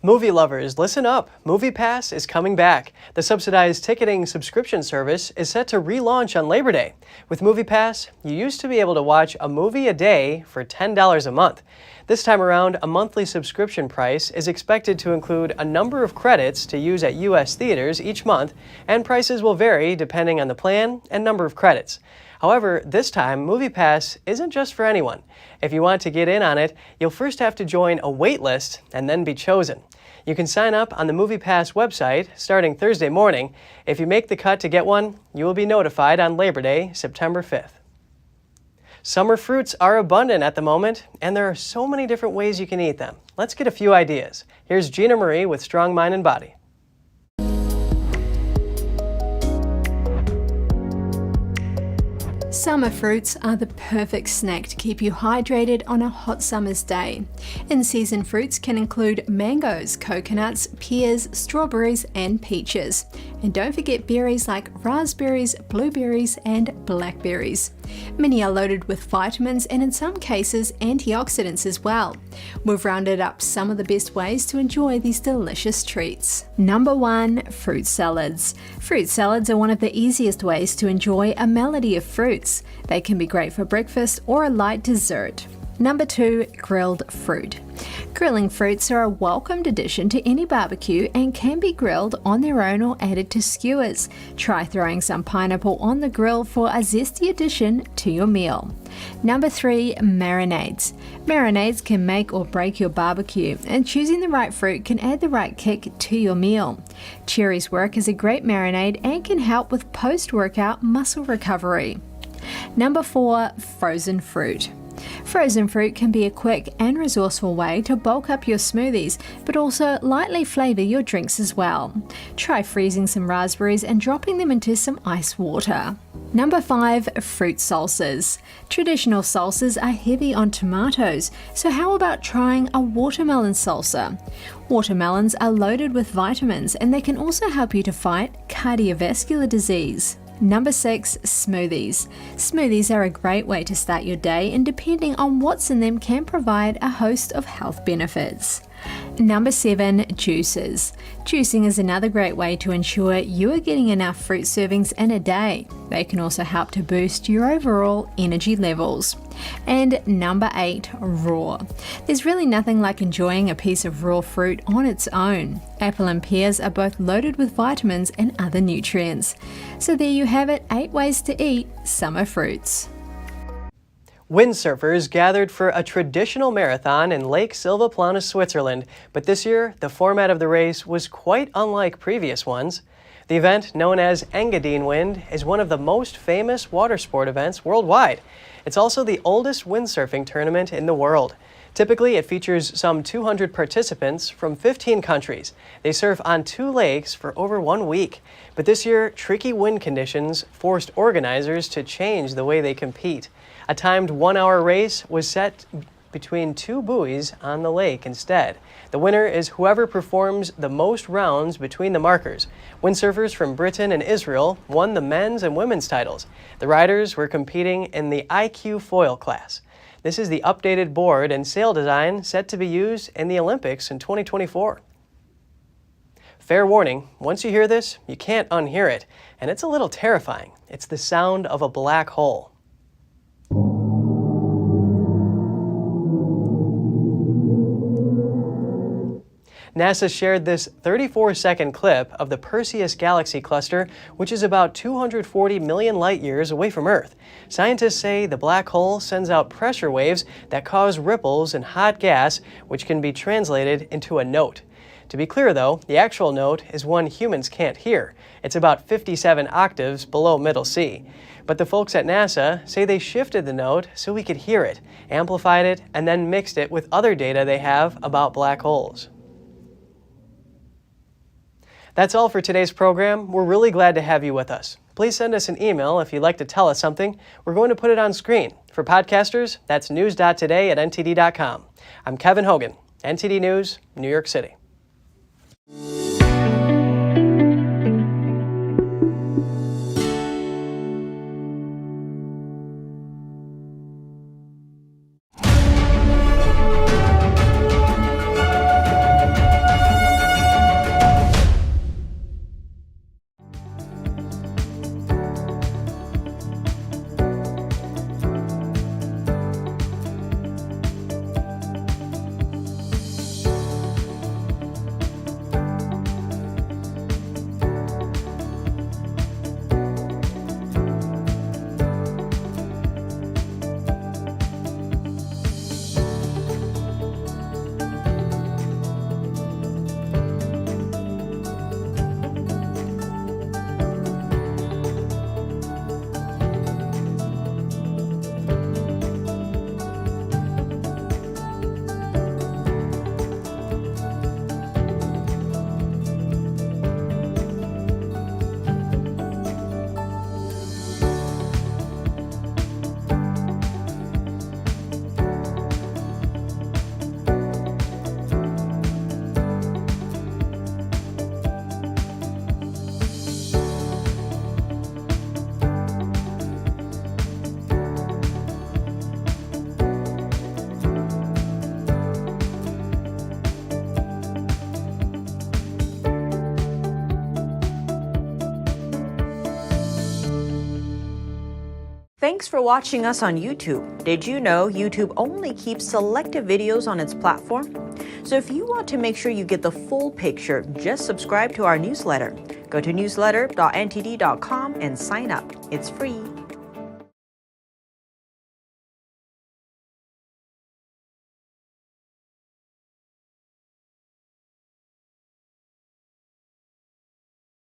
Movie lovers, listen up. Moviepass is coming back. The subsidized ticketing subscription service is set to relaunch on Labor Day. With Moviepass, you used to be able to watch a movie a day for $10 a month. This time around, a monthly subscription price is expected to include a number of credits to use at U.S. theaters each month, and prices will vary depending on the plan and number of credits. However, this time, Moviepass isn't just for anyone. If you want to get in on it, you'll first have to join a wait list and then be chosen. You can sign up on the Moviepass website starting Thursday morning. If you make the cut to get one, you will be notified on Labor Day, September 5th. Summer fruits are abundant at the moment, and there are so many different ways you can eat them. Let's get a few ideas. Here's Gina Marie with Strong Mind and Body. Summer fruits are the perfect snack to keep you hydrated on a hot summer's day. In-season fruits can include mangoes, coconuts, pears, strawberries and peaches. And don't forget berries like raspberries, blueberries and blackberries. Many are loaded with vitamins and in some cases antioxidants as well. We've rounded up some of the best ways to enjoy these delicious treats. Number 1, fruit salads. Fruit salads are one of the easiest ways to enjoy a melody of fruits. They can be great for breakfast or a light dessert. Number 2, grilled fruit. Grilling fruits are a welcomed addition to any barbecue and can be grilled on their own or added to skewers. Try throwing some pineapple on the grill for a zesty addition to your meal. Number 3, marinades. Marinades can make or break your barbecue, and choosing the right fruit can add the right kick to your meal. Cherries work as a great marinade and can help with post-workout muscle recovery. Number 4, frozen fruit. Frozen fruit can be a quick and resourceful way to bulk up your smoothies, but also lightly flavour your drinks as well. Try freezing some raspberries and dropping them into some ice water. Number 5, fruit salsas. Traditional salsas are heavy on tomatoes, so how about trying a watermelon salsa? Watermelons are loaded with vitamins and they can also help you to fight cardiovascular disease. Number 6, smoothies. Smoothies are a great way to start your day, and depending on what's in them can provide a host of health benefits. Number 7, juices. Juicing is another great way to ensure you are getting enough fruit servings in a day. They can also help to boost your overall energy levels. And number 8, raw. There's really nothing like enjoying a piece of raw fruit on its own. Apple and pears are both loaded with vitamins and other nutrients. So there you have it, 8 ways to eat summer fruits. Windsurfers gathered for a traditional marathon in Lake Silvaplana, Switzerland, but this year the format of the race was quite unlike previous ones. The event, known as Engadinwind, is one of the most famous water sport events worldwide. It's also the oldest windsurfing tournament in the world. Typically, it features some 200 participants from 15 countries. They surf on 2 lakes for over 1 week. But this year, tricky wind conditions forced organizers to change the way they compete. A timed 1-hour race was set between 2 buoys on the lake instead. The winner is whoever performs the most rounds between the markers. Windsurfers from Britain and Israel won the men's and women's titles. The riders were competing in the IQ foil class. This is the updated board and sail design set to be used in the Olympics in 2024. Fair warning, once you hear this, you can't unhear it, and it's a little terrifying. It's the sound of a black hole. NASA shared this 34-second clip of the Perseus galaxy cluster, which is about 240 million light-years away from Earth. Scientists say the black hole sends out pressure waves that cause ripples in hot gas, which can be translated into a note. To be clear though, the actual note is one humans can't hear. It's about 57 octaves below middle C. But the folks at NASA say they shifted the note so we could hear it, amplified it, and then mixed it with other data they have about black holes. That's all for today's program. We're really glad to have you with us. Please send us an email if you'd like to tell us something. We're going to put it on screen. For podcasters, that's news.today@ntd.com. I'm Kevin Hogan, NTD News, New York City. Thanks for watching us on YouTube. Did you know YouTube only keeps selective videos on its platform? So if you want to make sure you get the full picture, just subscribe to our newsletter. Go to newsletter.ntd.com and sign up. It's free.